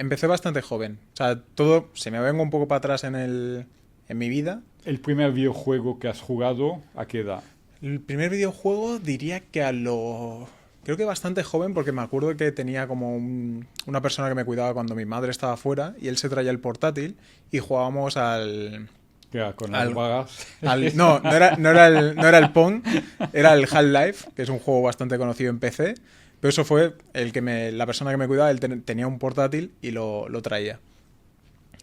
empecé bastante joven. O sea, todo, si me vengo un poco para atrás en mi vida, ¿El primer videojuego que has jugado, a qué edad? el primer videojuego diría que creo que bastante joven porque me acuerdo que tenía como una persona que me cuidaba cuando mi madre estaba fuera y él se traía el portátil y jugábamos Que era con las al, vagas. no, no era el Pong, era el Half-Life, que es un juego bastante conocido en PC, pero eso fue la persona que me cuidaba, él tenía un portátil y lo traía.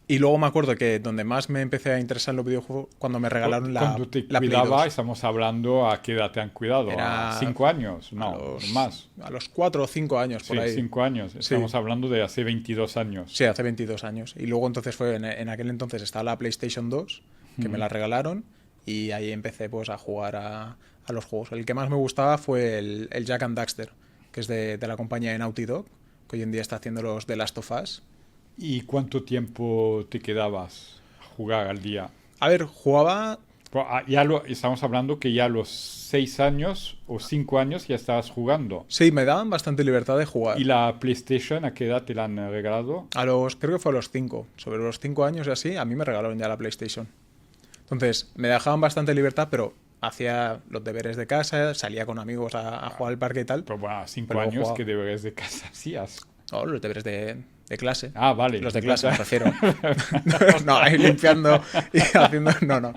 Y luego me acuerdo que donde más me empecé a interesar en los videojuegos, cuando me regalaron Cuando te la Play cuidaba, 2. estamos hablando a qué edad te han cuidado, ¿a Era 5 años? a No, los, más. a los 4 o 5 años por Sí, ahí. 5 años. Sí, Estamos hablando de hace 22 años. sí, hace 22 años. Y luego entonces fue, en aquel entonces estaba la PlayStation 2, que me Ujú. la regalaron, y ahí empecé pues a jugar a los juegos. El que más me gustaba fue el Jak and Daxter, que es de la compañía de Naughty Dog, que hoy en día está haciendo los The Last of Us. ¿Y cuánto tiempo te quedabas a jugar al día? A ver, jugaba. Estamos hablando que ya a los 6 años o 5 años ya estabas jugando. Sí, me daban bastante libertad de ¿Y jugar. la PlayStation a qué edad te la han regalado? Creo que fue a los 5. Sobre los 5 años y así, a mí me regalaron ya la PlayStation. Entonces, me dejaban bastante libertad, pero hacía los deberes de casa, salía con amigos a jugar al parque y tal. Pero bueno, a 5 Pero luego años jugaba. que deberes de casa hacías. No, los deberes de clase. Ah, vale. Los de clase, me refiero. No, ahí limpiando y haciendo. No, no.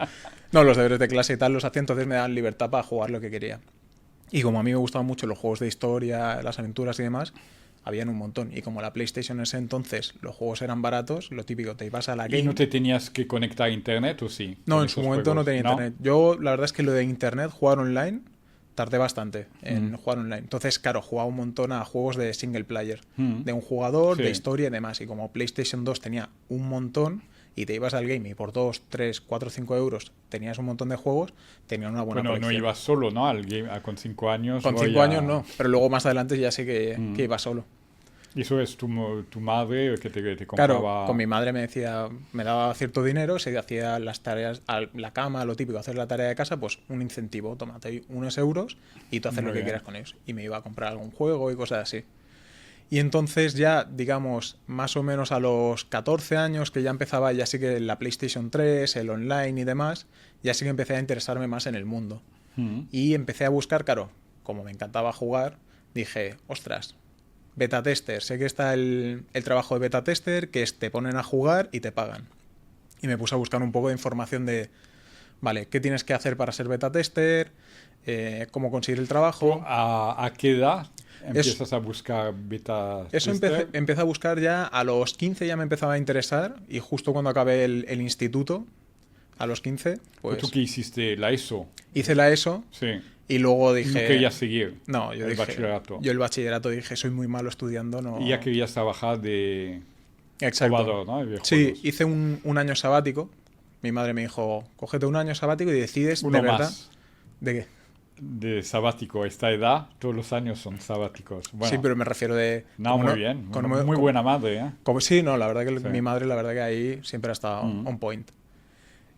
No, los deberes de clase y tal los hacía, entonces me daban libertad para jugar lo que quería. Y como a mí me gustaban mucho los juegos de historia, las aventuras y demás, habían un montón. Y como la PlayStation en ese entonces los juegos eran baratos, lo típico, te ibas a la ¿Y no Game. te tenías que conectar a internet o sí? No, Con en su esos momento no juegos, tenía ¿no? internet. Yo, la verdad es que lo de internet, jugar online, tardé bastante Mm. en jugar online. Entonces, claro, jugaba un montón a juegos de single player, Mm. de un jugador, de Sí. historia y demás. Y como PlayStation 2 tenía un montón y te ibas al game y por 2, 3, 4, 5 euros tenías un montón de juegos, tenían una buena Bueno, no colección. ibas solo, ¿no? Al game, con 5 años. Con voy 5 años a... no, pero luego más adelante ya sé que Mm. iba solo. Y eso es tu madre que te Claro, compraba. con mi madre me decía, me daba cierto dinero, se hacía las tareas, la cama, lo típico, hacer la tarea de casa, pues un incentivo, tómate unos euros y tú haces Muy lo que bien. quieras con ellos. Y me iba a comprar algún juego y cosas así. Y entonces ya, digamos, más o menos a los 14 años que ya empezaba, ya sí que la PlayStation 3, el online y demás, ya sí que empecé a interesarme más en el mundo. Mm. Y empecé a buscar, claro, como me encantaba jugar, dije, ostras, beta tester, sé que está el trabajo de beta tester, que te ponen a jugar y te pagan. Y me puse a buscar un poco de información de, vale, ¿qué tienes que hacer para ser beta tester? ¿Cómo conseguir el trabajo? ¿A qué edad Es, empiezas a buscar beta eso tester? empecé a buscar ya a los 15, ya me empezaba a interesar y justo cuando acabé el instituto, a los 15, ¿Tú pues qué hiciste? ¿La ESO? hice la ESO Sí. y luego Y no dije, querías seguir no, yo el dije, bachillerato. yo el bachillerato dije, soy muy malo estudiando, Y ya no. querías trabajar de Exacto. probador, ¿no? De Sí, videojuegos. hice un año sabático. Mi madre me dijo, cógete un año sabático y decides de Uno verdad. más ¿De qué? de sabático. A esta edad, todos los años son sabáticos. Sí, Bueno, pero me refiero de. no, muy bien. Como, Muy buena madre, ¿eh? sí, no, la verdad que Sí. mi madre, la verdad que ahí siempre ha estado Mm. on point.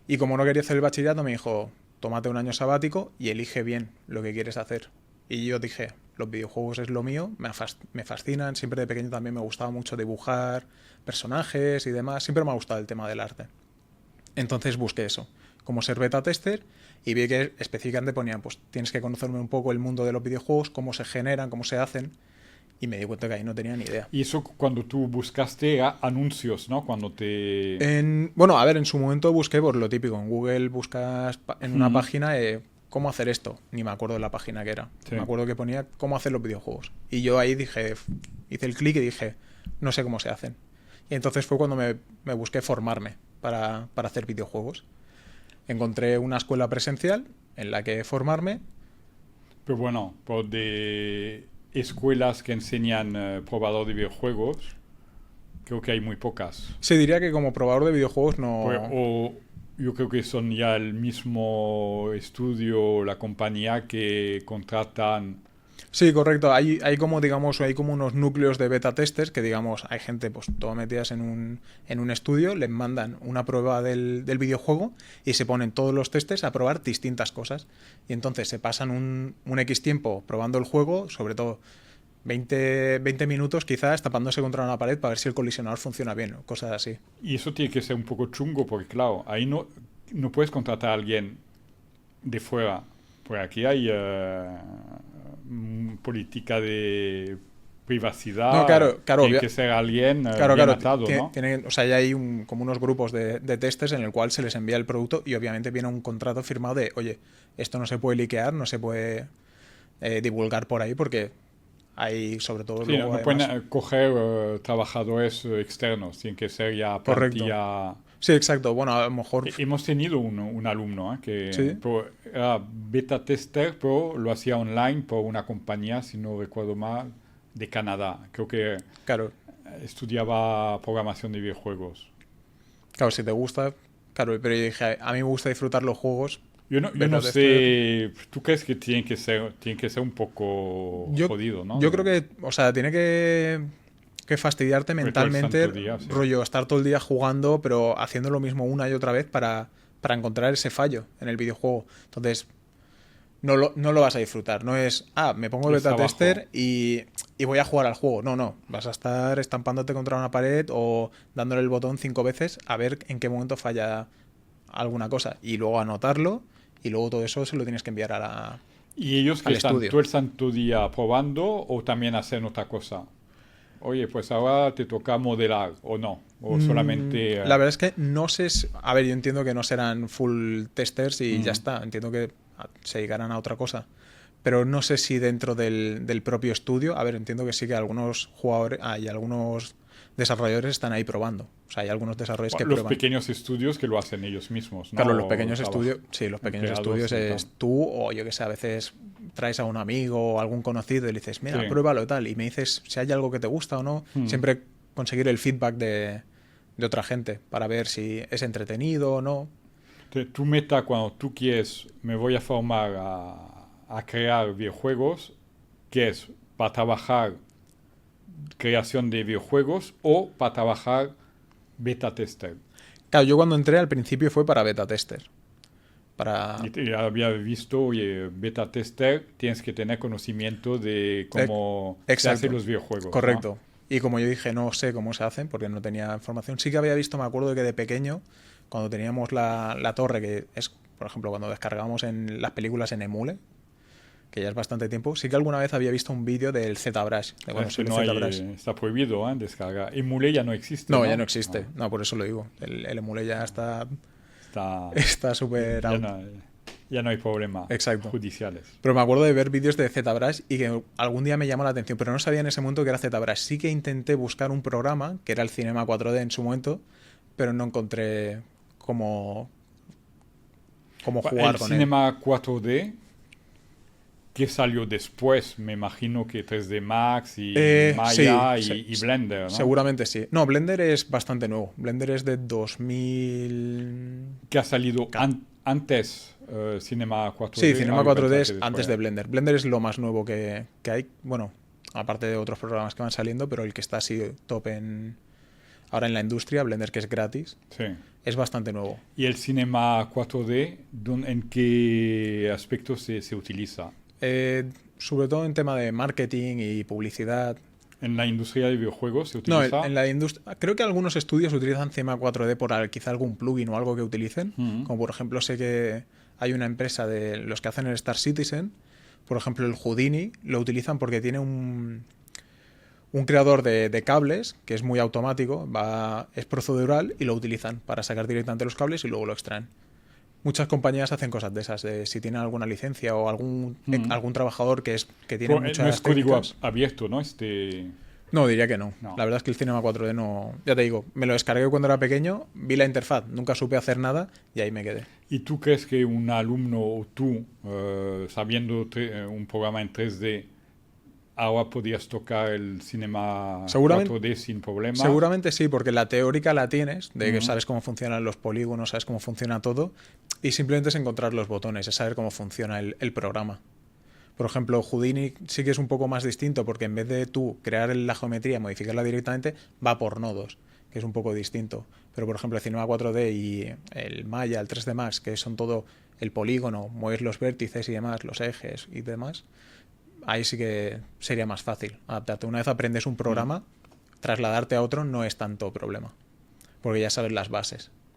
Y como no quería hacer el bachillerato, me dijo, tómate un año sabático y elige bien lo que quieres hacer. Y yo dije, los videojuegos es lo mío, me fascinan, siempre de pequeño también me gustaba mucho dibujar personajes y demás, siempre me ha gustado el tema del arte. Entonces busqué eso, como ser beta tester, y vi que específicamente ponían, pues tienes que conocerme un poco el mundo de los videojuegos, cómo se generan, cómo se hacen, y me di cuenta que ahí no tenía ni idea. Y eso cuando tú buscaste era anuncios, ¿no? Cuando te... Bueno, a ver, en su momento busqué por lo típico, en Google buscas en una Mm. página cómo hacer esto, ni me acuerdo de la página que era, Sí. me acuerdo que ponía cómo hacer los videojuegos, y yo ahí dije, hice el clic y dije, no sé cómo se hacen. Y entonces fue cuando me busqué formarme para hacer videojuegos. Encontré una escuela presencial en la que formarme. Pero bueno, por de escuelas que enseñan probador de videojuegos, creo que hay muy pocas. Se diría que como probador de videojuegos no. O yo creo que son ya el mismo estudio, la compañía que contratan. Sí, correcto. Hay como, digamos, hay como unos núcleos de beta testers que, digamos, hay gente pues todas metidas en un estudio, les mandan una prueba del videojuego y se ponen todos los testers a probar distintas cosas. Y entonces se pasan un X tiempo probando el juego, sobre todo 20 minutos quizás tapándose contra una pared para ver si el colisionador funciona bien o cosas así. Y eso tiene que ser un poco chungo porque, claro, ahí no puedes contratar a alguien de fuera. Porque aquí hay política de privacidad. No, claro, Tiene que ser alguien claro, bien claro, atado, ¿no? o sea, ya hay como unos grupos de testers en el cual se les envía el producto y obviamente viene un contrato firmado de, oye, esto no se puede liquear, no se puede divulgar por ahí porque hay, sobre todo, Sí, luego no pueden además... coger trabajadores externos, tienen que ser ya Correcto. plantilla. Sí, exacto. Bueno, a lo mejor... Hemos tenido un alumno que Sí, era beta tester, pero lo hacía online por una compañía, si no recuerdo mal, de Canadá. Creo que claro. estudiaba programación de videojuegos. Claro, si te gusta... Claro, pero yo dije, a mí me gusta disfrutar los juegos. Yo no Beta tester. sé, ¿tú crees que tiene que ser un poco Yo, jodido, ¿no? yo creo que, o sea, tiene que fastidiarte Porque todo el mentalmente, santo día, sí. rollo, estar todo el día jugando, pero haciendo lo mismo una y otra vez para encontrar ese fallo en el videojuego. Entonces, no lo vas a disfrutar. No es, me pongo Es beta trabajo. tester y voy a jugar al juego. No. Vas a estar estampándote contra una pared o dándole el botón 5 veces a ver en qué momento falla alguna cosa. Y luego anotarlo y luego todo eso se lo tienes que enviar ¿Y ellos que al están estudio. todo el santo día probando o también hacen otra cosa? Oye, pues ahora te toca modelar o no, o solamente... La verdad es que no sé. A ver, yo entiendo que no serán full testers y ya está. Entiendo que se dedicarán a otra cosa. Pero no sé si dentro del propio estudio. A ver, entiendo que sí que algunos jugadores. Hay algunos desarrolladores están ahí probando. O sea, hay algunos desarrolladores que los prueban. pequeños estudios que lo hacen ellos mismos, ¿no? Claro, los O pequeños estudios. Sí, los pequeños empleados estudios y tal. es tú o yo que sé, a veces traes a un amigo o algún conocido y le dices, mira, Sí. pruébalo y tal. Y me dices si hay algo que te gusta o no. Siempre conseguir el feedback de otra gente para ver si es entretenido o no. Entonces, tu meta cuando tú quieres, me voy a formar a crear videojuegos, ¿qué es? ¿Para trabajar creación de videojuegos o para trabajar beta tester? Claro, yo cuando entré al principio fue para beta tester. Y había visto, oye, beta tester, tienes que tener conocimiento de cómo se Exacto. hacen los videojuegos, ¿no? Correcto. Y como yo dije, no sé cómo se hacen porque no tenía información. Sí que había visto, me acuerdo de que de pequeño, cuando teníamos la torre, que es, por ejemplo, cuando descargábamos en las películas en Emule, que ya es bastante tiempo, sí que alguna vez había visto un vídeo del ZBrush. De cuando Este salió no hay, ZBrush. está prohibido, descargar. Emule ya no existe, No, ¿no? ya no existe. No, por eso lo digo. El Emule ya Está, está súper ya, out. ya no hay problemas Exacto. judiciales. Pero me acuerdo de ver vídeos de ZBrush y que algún día me llamó la atención, pero no sabía en ese momento que era ZBrush. Sí que intenté buscar un programa, que era el Cinema 4D en su momento, pero no encontré cómo jugar El con Cinema 4D, que salió después, me imagino que 3D Max y Maya sí, y Blender, ¿no? seguramente sí. No, Blender es bastante nuevo. Blender es de 2000... Que ha salido antes Cinema 4D. Sí, Cinema yo 4D pensaba es que después. antes de Blender. Blender es lo más nuevo que hay. Bueno, aparte de otros programas que van saliendo, pero el que está así top ahora en la industria, Blender, que es gratis, Sí. es bastante nuevo. ¿Y el Cinema 4D, en qué aspecto se utiliza? Sobre todo en tema de marketing y publicidad. ¿En la industria de videojuegos se No, utiliza? en la industria. Creo que algunos estudios utilizan Cinema 4D por quizá algún plugin o algo que utilicen. Como por ejemplo, sé que hay una empresa de los que hacen el Star Citizen. Por ejemplo, el Houdini lo utilizan porque tiene un creador de cables que es muy automático, es procedural y lo utilizan para sacar directamente los cables y luego lo extraen. Muchas compañías hacen cosas de esas, de si tienen alguna licencia o algún trabajador que tiene Pero muchas no es código técnicas. abierto, ¿no? No, diría que no. No. La verdad es que el Cinema 4D no... Ya te digo, me lo descargué cuando era pequeño, vi la interfaz, nunca supe hacer nada y ahí me quedé. ¿Y tú crees que un alumno o tú, sabiendo un programa en 3D, ahora podrías tocar el Cinema 4D sin problema? Seguramente sí, porque la teórica la tienes, de que sabes cómo funcionan los polígonos, sabes cómo funciona todo, y simplemente es encontrar los botones, es saber cómo funciona el programa. Por ejemplo, Houdini sí que es un poco más distinto, porque en vez de tú crear la geometría y modificarla directamente, va por nodos, que es un poco distinto. Pero por ejemplo, el Cinema 4D y el Maya, el 3D Max, que son todo el polígono, mueves los vértices y demás, los ejes y demás, ahí sí que sería más fácil adaptarte. Una vez aprendes un programa, trasladarte a otro no es tanto problema, porque ya sabes las bases.